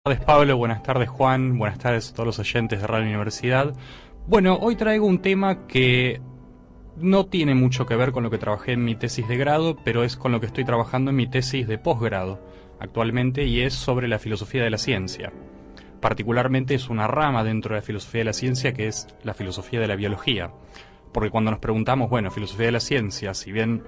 Buenas tardes Pablo, buenas tardes Juan, buenas tardes a todos los oyentes de Radio Universidad. Bueno, hoy traigo un tema que no tiene mucho que ver con lo que trabajé en mi tesis de grado, pero es con lo que estoy trabajando en mi tesis de posgrado actualmente, y es sobre la filosofía de la ciencia. Particularmente es una rama dentro de la filosofía de la ciencia que es la filosofía de la biología. Porque cuando nos preguntamos, bueno, filosofía de la ciencia, si bien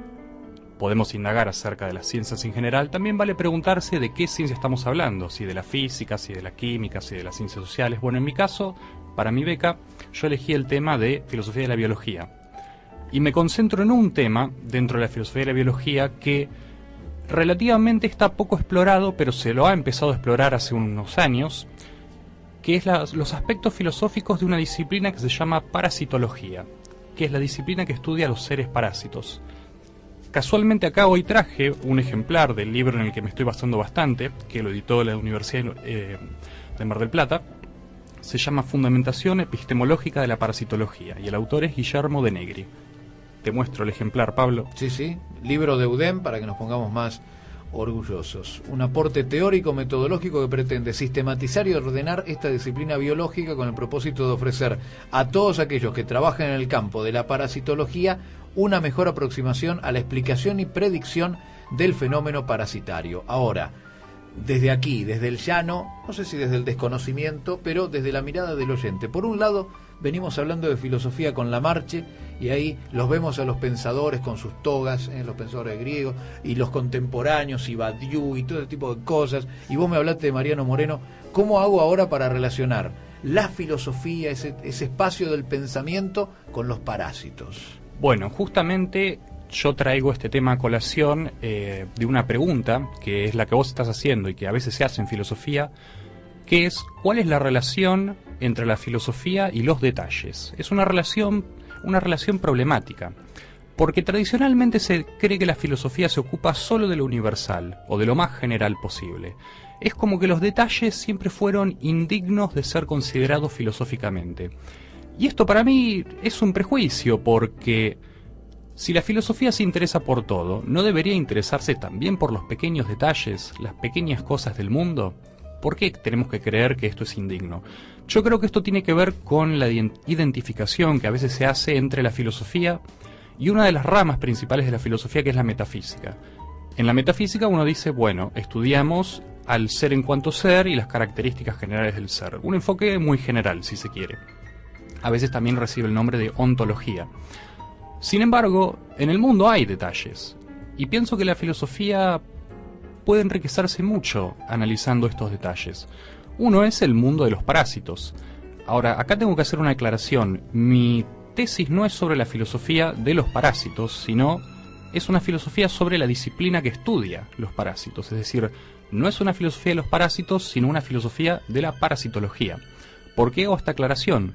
podemos indagar acerca de las ciencias en general, también vale preguntarse de qué ciencia estamos hablando, si de la física, si de la química, si de las ciencias sociales. Bueno, en mi caso, para mi beca, yo elegí el tema de filosofía de la biología. Y me concentro en un tema dentro de la filosofía de la biología que relativamente está poco explorado, pero se lo ha empezado a explorar hace unos años, que es los aspectos filosóficos de una disciplina que se llama parasitología, que es la disciplina que estudia a los seres parásitos. Casualmente acá hoy traje un ejemplar del libro en el que me estoy basando bastante, que lo editó la Universidad de Mar del Plata. Se llama Fundamentación Epistemológica de la Parasitología, y el autor es Guillermo de Negri. Te muestro el ejemplar, Pablo. Sí, libro de UDEM para que nos pongamos más orgullosos. Un aporte teórico-metodológico que pretende sistematizar y ordenar esta disciplina biológica con el propósito de ofrecer a todos aquellos que trabajan en el campo de la parasitología una mejor aproximación a la explicación y predicción del fenómeno parasitario. Ahora, desde aquí, desde el llano, no sé si desde el desconocimiento, pero desde la mirada del oyente. Por un lado, venimos hablando de filosofía con Lamarche, y ahí los vemos a los pensadores con sus togas, los pensadores griegos, y los contemporáneos, y Badiou, y todo ese tipo de cosas. Y vos me hablaste de Mariano Moreno. ¿Cómo hago ahora para relacionar la filosofía, ese espacio del pensamiento, con los parásitos? Bueno, justamente yo traigo este tema a colación de una pregunta, que es la que vos estás haciendo y que a veces se hace en filosofía, que es ¿cuál es la relación entre la filosofía y los detalles? Es una relación problemática, porque tradicionalmente se cree que la filosofía se ocupa solo de lo universal, o de lo más general posible. Es como que los detalles siempre fueron indignos de ser considerados filosóficamente. Y esto para mí es un prejuicio, porque si la filosofía se interesa por todo, ¿no debería interesarse también por los pequeños detalles, las pequeñas cosas del mundo? ¿Por qué tenemos que creer que esto es indigno? Yo creo que esto tiene que ver con la identificación que a veces se hace entre la filosofía y una de las ramas principales de la filosofía, que es la metafísica. En la metafísica uno dice, bueno, estudiamos al ser en cuanto ser y las características generales del ser. Un enfoque muy general, si se quiere. A veces también recibe el nombre de ontología. Sin embargo, en el mundo hay detalles, y pienso que la filosofía puede enriquecerse mucho analizando estos detalles. Uno es el mundo de los parásitos. Ahora, acá tengo que hacer una aclaración. Mi tesis no es sobre la filosofía de los parásitos, sino es una filosofía sobre la disciplina que estudia los parásitos. Es decir, no es una filosofía de los parásitos, sino una filosofía de la parasitología. ¿Por qué hago esta aclaración?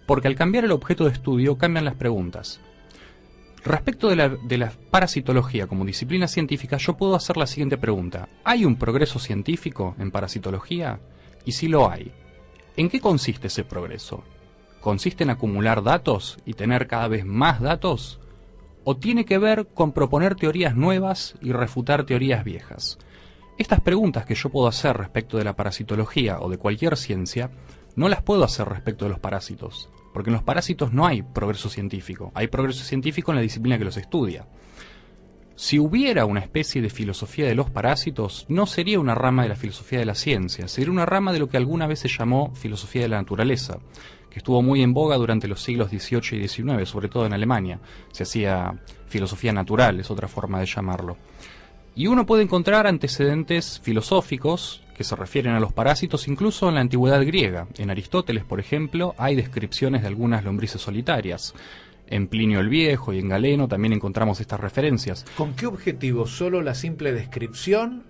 Porque al cambiar el objeto de estudio cambian las preguntas. Respecto de la parasitología como disciplina científica, yo puedo hacer la siguiente pregunta. ¿Hay un progreso científico en parasitología? Y si lo hay, ¿en qué consiste ese progreso? ¿Consiste en acumular datos y tener cada vez más datos? ¿O tiene que ver con proponer teorías nuevas y refutar teorías viejas? Estas preguntas que yo puedo hacer respecto de la parasitología o de cualquier ciencia, no las puedo hacer respecto de los parásitos. Porque en los parásitos no hay progreso científico, hay progreso científico en la disciplina que los estudia. Si hubiera una especie de filosofía de los parásitos, no sería una rama de la filosofía de la ciencia, sería una rama de lo que alguna vez se llamó filosofía de la naturaleza, que estuvo muy en boga durante los siglos XVIII y XIX, sobre todo en Alemania. Se hacía filosofía natural, es otra forma de llamarlo. Y uno puede encontrar antecedentes filosóficos que se refieren a los parásitos incluso en la antigüedad griega. En Aristóteles, por ejemplo, hay descripciones de algunas lombrices solitarias. En Plinio el Viejo y en Galeno también encontramos estas referencias. ¿Con qué objetivo? ¿Solo la simple descripción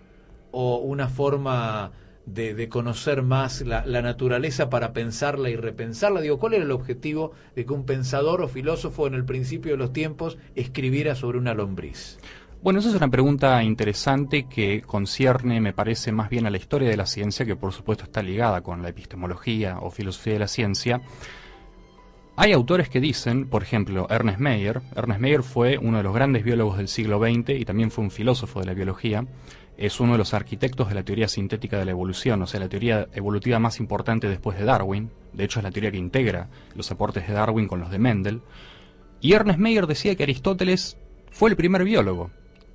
o una forma de conocer más la naturaleza para pensarla y repensarla? Digo, ¿cuál era el objetivo de que un pensador o filósofo en el principio de los tiempos escribiera sobre una lombriz? Bueno, esa es una pregunta interesante que concierne, me parece, más bien a la historia de la ciencia, que por supuesto está ligada con la epistemología o filosofía de la ciencia. Hay autores que dicen, por ejemplo, Ernest Mayr. Ernest Mayr fue uno de los grandes biólogos del siglo XX y también fue un filósofo de la biología. es uno de los arquitectos de la teoría sintética de la evolución, o sea, la teoría evolutiva más importante después de Darwin. De hecho, es la teoría que integra los aportes de Darwin con los de Mendel. Y Ernest Mayr decía que Aristóteles fue el primer biólogo,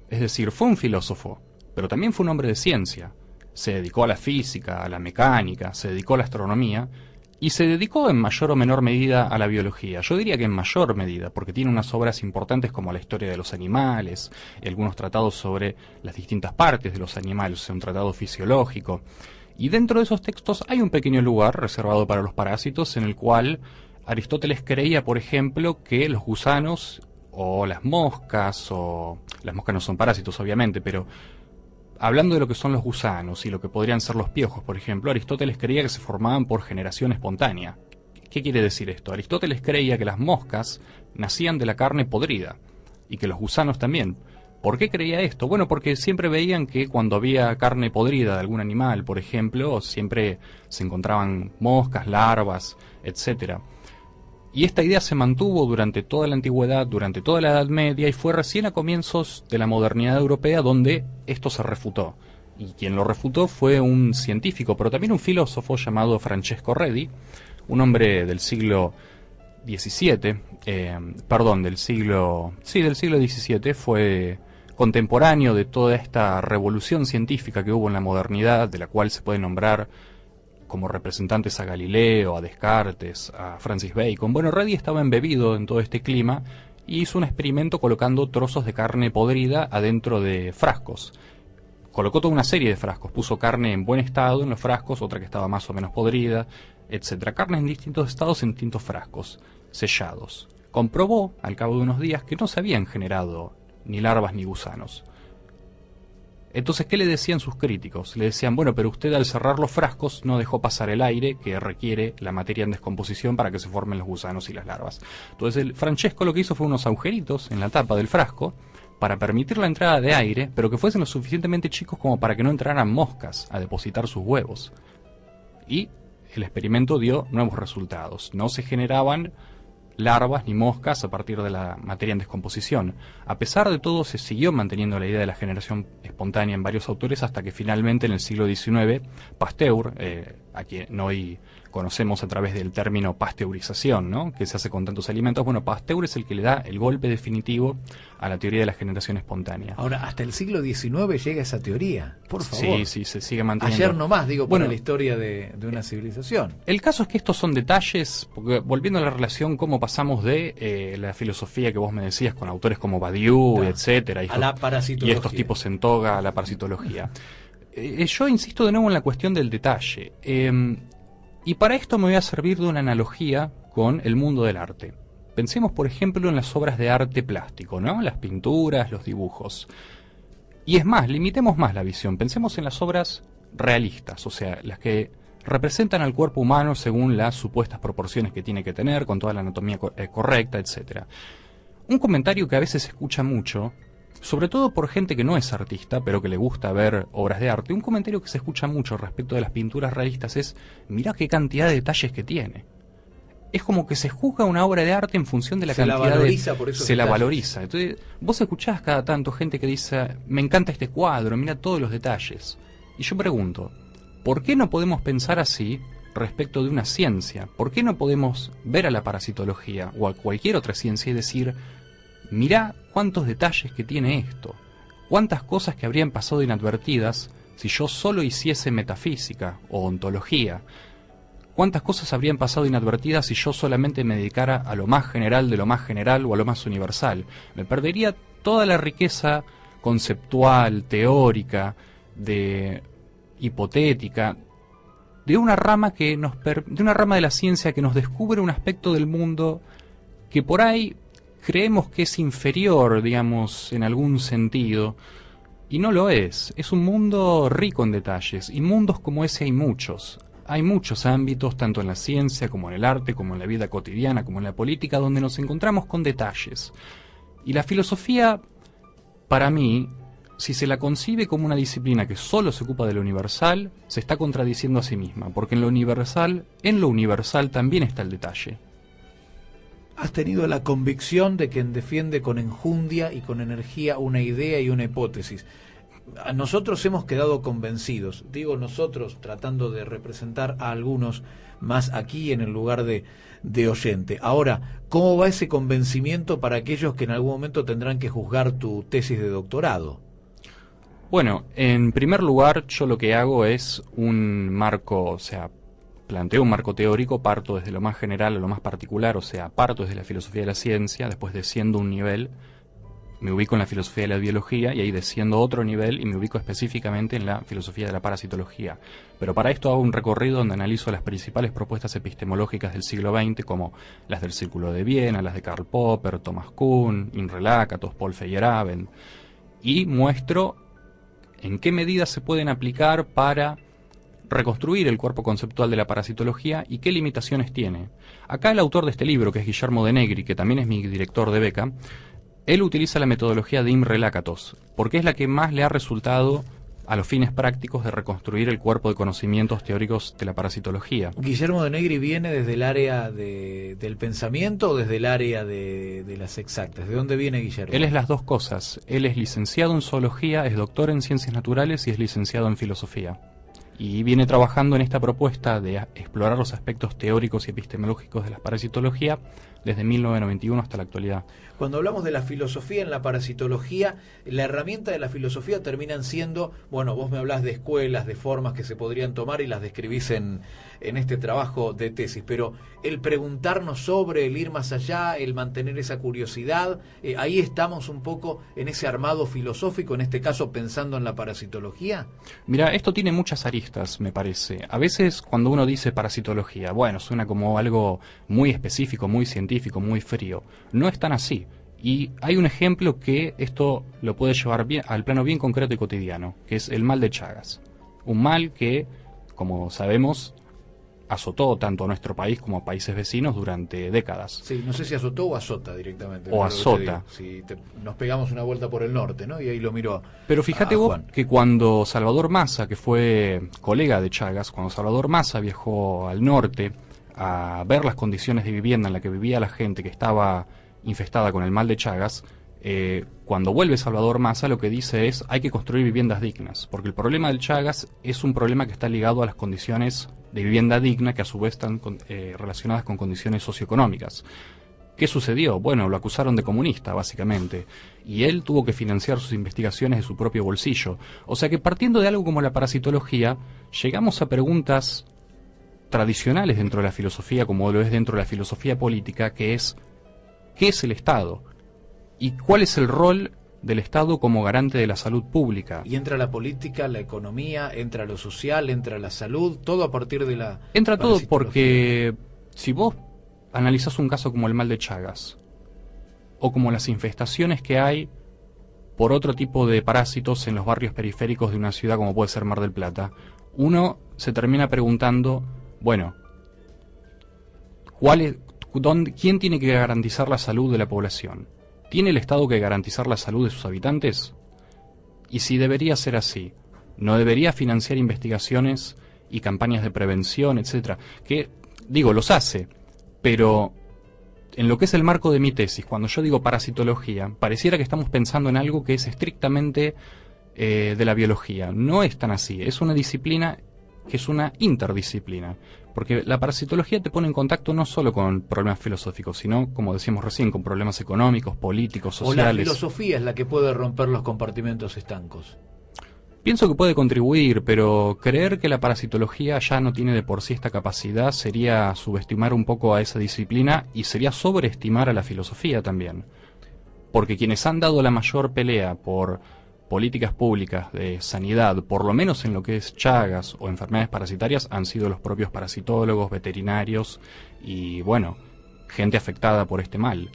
es decir, fue un filósofo, pero también fue un hombre de ciencia. Se dedicó a la física, a la mecánica, se dedicó a la astronomía, y se dedicó en mayor o menor medida a la biología. Yo diría que en mayor medida, porque tiene unas obras importantes como la historia de los animales, y algunos tratados sobre las distintas partes de los animales, o sea, un tratado fisiológico. Y dentro de esos textos hay un pequeño lugar reservado para los parásitos, en el cual Aristóteles creía, por ejemplo, que los gusanos o las moscas no son parásitos obviamente, pero hablando de lo que son los gusanos y lo que podrían ser los piojos, por ejemplo, Aristóteles creía que se formaban por generación espontánea. ¿Qué quiere decir esto? Aristóteles creía que las moscas nacían de la carne podrida y que los gusanos también. ¿Por qué creía esto? Bueno, porque siempre veían que cuando había carne podrida de algún animal, por ejemplo, siempre se encontraban moscas, larvas, etcétera. Y esta idea se mantuvo durante toda la antigüedad, durante toda la Edad Media, y fue recién a comienzos de la modernidad europea donde esto se refutó. Y quien lo refutó fue un científico, pero también un filósofo llamado Francesco Redi, un hombre del siglo XVII, del siglo XVII, fue contemporáneo de toda esta revolución científica que hubo en la modernidad, de la cual se puede nombrar como representantes a Galileo, a Descartes, a Francis Bacon. Bueno, Redi estaba embebido en todo este clima y hizo un experimento colocando trozos de carne podrida adentro de frascos. Colocó toda una serie de frascos, puso carne en buen estado en los frascos, otra que estaba más o menos podrida, etc. Carne en distintos estados en distintos frascos, sellados. Comprobó, al cabo de unos días, que no se habían generado ni larvas ni gusanos. Entonces, ¿qué le decían sus críticos? Le decían, bueno, pero usted al cerrar los frascos no dejó pasar el aire que requiere la materia en descomposición para que se formen los gusanos y las larvas. Entonces, Francesco lo que hizo fue unos agujeritos en la tapa del frasco para permitir la entrada de aire, pero que fuesen lo suficientemente chicos como para que no entraran moscas a depositar sus huevos. Y el experimento dio nuevos resultados. No se generaban larvas ni moscas a partir de la materia en descomposición. A pesar de todo, se siguió manteniendo la idea de la generación espontánea en varios autores hasta que finalmente en el siglo XIX Pasteur, a quien hoy conocemos a través del término pasteurización, ¿no?, que se hace con tantos alimentos. Bueno, Pasteur es el que le da el golpe definitivo a la teoría de la generación espontánea. Ahora, hasta el siglo XIX llega esa teoría, por favor. Sí, se sigue manteniendo. Ayer nomás, digo, bueno, la historia de una civilización. El caso es que estos son detalles, porque volviendo a la relación, cómo pasamos de la filosofía que vos me decías con autores como Badiou, claro, etcétera, a la parasitología. Y estos tipos en toga a la parasitología. Yo insisto de nuevo en la cuestión del detalle. Y para esto me voy a servir de una analogía con el mundo del arte. Pensemos, por ejemplo, en las obras de arte plástico, ¿no? Las pinturas, los dibujos. Y es más, limitemos más la visión. Pensemos en las obras realistas, o sea, las que representan al cuerpo humano según las supuestas proporciones que tiene que tener, con toda la anatomía correcta, etc. Un comentario que a veces se escucha mucho, sobre todo por gente que no es artista, pero que le gusta ver obras de arte, un comentario que se escucha mucho respecto de las pinturas realistas es: mirá qué cantidad de detalles que tiene. Es como que se juzga una obra de arte en función de la cantidad de... Se la valoriza. Entonces, vos escuchás cada tanto gente que dice: me encanta este cuadro, mira todos los detalles. Y yo pregunto, ¿por qué no podemos pensar así respecto de una ciencia? ¿Por qué no podemos ver a la parasitología o a cualquier otra ciencia y decir: mirá cuántos detalles que tiene esto, cuántas cosas que habrían pasado inadvertidas si yo solo hiciese metafísica o ontología, cuántas cosas habrían pasado inadvertidas si yo solamente me dedicara a lo más general de lo más general o a lo más universal? Me perdería toda la riqueza conceptual, teórica, hipotética, de una rama de una rama de la ciencia que nos descubre un aspecto del mundo que por ahí creemos que es inferior, digamos, en algún sentido, y no lo es. Es un mundo rico en detalles, y mundos como ese hay muchos. Hay muchos ámbitos, tanto en la ciencia, como en el arte, como en la vida cotidiana, como en la política, donde nos encontramos con detalles. Y la filosofía, para mí, si se la concibe como una disciplina que solo se ocupa de lo universal, se está contradiciendo a sí misma, porque en lo universal también está el detalle. Has tenido la convicción de quien defiende con enjundia y con energía una idea y una hipótesis. nosotros hemos quedado convencidos, digo nosotros tratando de representar a algunos más aquí en el lugar de oyente. Ahora, ¿cómo va ese convencimiento para aquellos que en algún momento tendrán que juzgar tu tesis de doctorado? Bueno, en primer lugar, yo lo que hago es un marco, o sea, planteo un marco teórico, parto desde lo más general a lo más particular, o sea, parto desde la filosofía de la ciencia, después desciendo un nivel, me ubico en la filosofía de la biología y ahí desciendo otro nivel y me ubico específicamente en la filosofía de la parasitología. Pero para esto hago un recorrido donde analizo las principales propuestas epistemológicas del siglo XX, como las del Círculo de Viena, las de Karl Popper, Thomas Kuhn, Imre Lakatos, Paul Feyerabend, y muestro en qué medidas se pueden aplicar para reconstruir el cuerpo conceptual de la parasitología y qué limitaciones tiene. Acá el autor de este libro, que es Guillermo de Negri, que también es mi director de beca, él utiliza la metodología de Imre Lakatos, porque es la que más le ha resultado a los fines prácticos de reconstruir el cuerpo de conocimientos teóricos de la parasitología. ¿Guillermo de Negri viene desde el área del pensamiento o desde el área de las exactas? ¿De dónde viene Guillermo? Él es las dos cosas. Él es licenciado en zoología, es doctor en ciencias naturales y es licenciado en filosofía. Y viene trabajando en esta propuesta de explorar los aspectos teóricos y epistemológicos de la parasitología desde 1991 hasta la actualidad. Cuando hablamos de la filosofía en la parasitología, la herramienta de la filosofía terminan siendo, bueno, vos me hablás de escuelas, de formas que se podrían tomar y las describís en este trabajo de tesis, pero el preguntarnos sobre, el ir más allá, el mantener esa curiosidad, ahí estamos un poco en ese armado filosófico, en este caso pensando en la parasitología. Mira, esto tiene muchas aristas, me parece. A veces cuando uno dice parasitología, bueno, suena como algo muy específico, muy científico, muy frío. No es tan así. Y hay un ejemplo que esto lo puede llevar bien, al plano bien concreto y cotidiano, que es el mal de Chagas. Un mal que, como sabemos, azotó tanto a nuestro país como a países vecinos durante décadas. Sí, no sé si azotó o azota directamente. O azota. Si nos pegamos una vuelta por el norte, ¿no? Y ahí lo miro. Pero fíjate vos Juan, que cuando Salvador Massa, que fue colega de Chagas, cuando Salvador Massa viajó al norte a ver las condiciones de vivienda en la que vivía la gente que estaba infestada con el mal de Chagas, cuando vuelve Salvador Massa lo que dice es hay que construir viviendas dignas, porque el problema del Chagas es un problema que está ligado a las condiciones de vivienda digna que a su vez están relacionadas con condiciones socioeconómicas. ¿Qué sucedió? Bueno, lo acusaron de comunista, básicamente, y él tuvo que financiar sus investigaciones de su propio bolsillo. O sea que partiendo de algo como la parasitología, llegamos a preguntas tradicionales dentro de la filosofía, como lo es dentro de la filosofía política, que es ¿qué es el Estado? ¿Y cuál es el rol del Estado como garante de la salud pública? Y entra la política, la economía, entra lo social, entra la salud, todo a partir de la... Entra todo porque si vos analizás un caso como el mal de Chagas, o como las infestaciones que hay por otro tipo de parásitos en los barrios periféricos de una ciudad como puede ser Mar del Plata, uno se termina preguntando, bueno, ¿quién tiene que garantizar la salud de la población? ¿Tiene el Estado que garantizar la salud de sus habitantes? Y si debería ser así, ¿no debería financiar investigaciones y campañas de prevención, etcétera? Que, digo, los hace, pero en lo que es el marco de mi tesis, cuando yo digo parasitología, pareciera que estamos pensando en algo que es estrictamente de la biología. No es tan así, es una disciplina que es una interdisciplina, porque la parasitología te pone en contacto no solo con problemas filosóficos, sino, como decíamos recién, con problemas económicos, políticos, sociales. O la filosofía es la que puede romper los compartimentos estancos. Pienso que puede contribuir, pero creer que la parasitología ya no tiene de por sí esta capacidad sería subestimar un poco a esa disciplina y sería sobreestimar a la filosofía también. Porque quienes han dado la mayor pelea por políticas públicas de sanidad, por lo menos en lo que es Chagas o enfermedades parasitarias, han sido los propios parasitólogos, veterinarios y, bueno, gente afectada por este mal.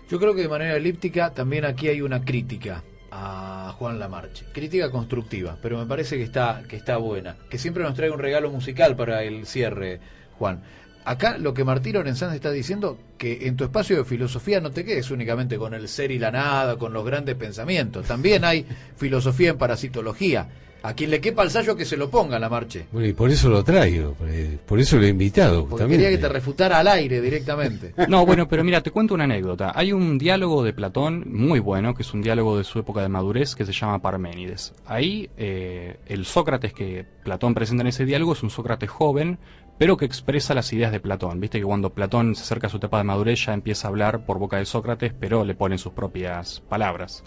Yo creo que de manera elíptica también aquí hay una crítica a Juan Lamarche, crítica constructiva, pero me parece que está buena, que siempre nos trae un regalo musical para el cierre, Juan. Acá lo que Martín Lorenzán está diciendo, que en tu espacio de filosofía no te quedes únicamente con el ser y la nada, con los grandes pensamientos, también hay filosofía en parasitología. A quien le quepa el sayo que se lo ponga, la Marche. Bueno, y por eso lo traigo, por eso lo he invitado. Porque quería que te refutara al aire directamente. No, bueno, pero mira, te cuento una anécdota. Hay un diálogo de Platón muy bueno, que es un diálogo de su época de madurez, que se llama Parménides. Ahí, el Sócrates que Platón presenta en ese diálogo es un Sócrates joven, pero que expresa las ideas de Platón. Viste que cuando Platón se acerca a su etapa de madurez ya empieza a hablar por boca de Sócrates, pero le ponen sus propias palabras.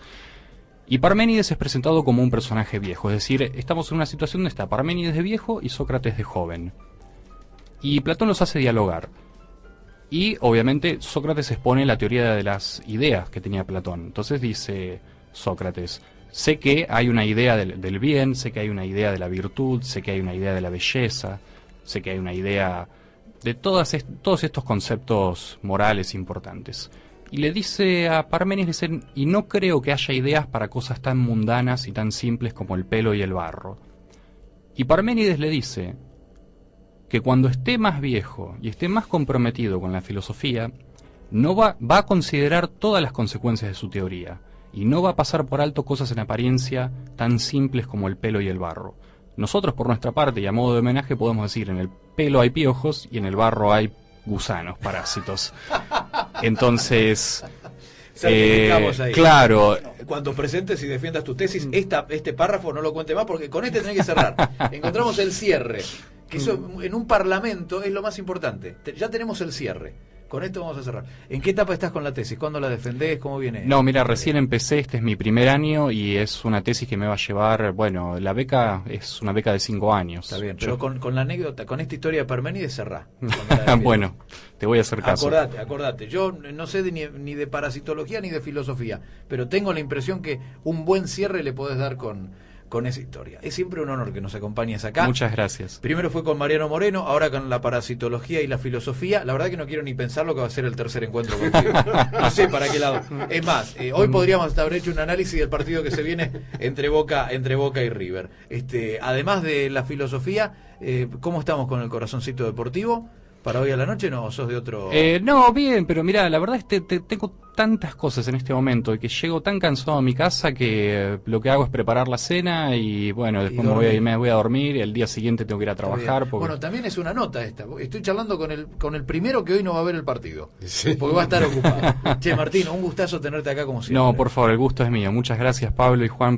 Y Parménides es presentado como un personaje viejo, es decir, estamos en una situación donde está Parménides de viejo y Sócrates de joven. Y Platón los hace dialogar. Y obviamente Sócrates expone la teoría de las ideas que tenía Platón. Entonces dice Sócrates: sé que hay una idea del bien, sé que hay una idea de la virtud, sé que hay una idea de la belleza, sé que hay una idea de todos estos conceptos morales importantes. Y le dice a Parménides, y no creo que haya ideas para cosas tan mundanas y tan simples como el pelo y el barro. Y Parménides le dice que cuando esté más viejo y esté más comprometido con la filosofía, no va a considerar todas las consecuencias de su teoría, y no va a pasar por alto cosas en apariencia tan simples como el pelo y el barro. Nosotros, por nuestra parte, y a modo de homenaje, podemos decir: en el pelo hay piojos y en el barro hay gusanos, parásitos. Entonces, claro. Cuando presentes y defiendas tu tesis, este párrafo no lo cuente más, porque con este tenés que cerrar. Encontramos el cierre, que eso en un parlamento es lo más importante. Ya tenemos el cierre. Con esto vamos a cerrar. ¿En qué etapa estás con la tesis? ¿Cuándo la defendés? ¿Cómo viene? No, mira, recién empecé, este es mi primer año y es una tesis que me va a llevar, bueno, la beca es una beca de 5 años. Está bien, pero con la anécdota, con esta historia de Parménides cerrá. Bueno, te voy a hacer caso. Acordate, yo no sé ni de parasitología ni de filosofía, pero tengo la impresión que un buen cierre le podés dar con esa historia. Es siempre un honor que nos acompañes acá. Muchas gracias. Primero fue con Mariano Moreno, ahora con la parasitología y la filosofía. La verdad que no quiero ni pensar lo que va a ser el tercer encuentro contigo. No sé para qué lado. Es más, hoy podríamos haber hecho un análisis del partido que se viene entre Boca y River. Además de la filosofía, ¿cómo estamos con el corazoncito deportivo? ¿Para hoy a la noche no? ¿O sos de otro...? No, bien, pero mira, la verdad es que tengo tantas cosas en este momento y que llego tan cansado a mi casa que lo que hago es preparar la cena y bueno, después me voy a dormir y el día siguiente tengo que ir a trabajar. Porque... Bueno, también es una nota esta. Estoy charlando con el primero que hoy no va a ver el partido. Sí. Porque va a estar ocupado. Che, Martín, un gustazo tenerte acá como siempre. No, por favor, el gusto es mío. Muchas gracias, Pablo y Juan.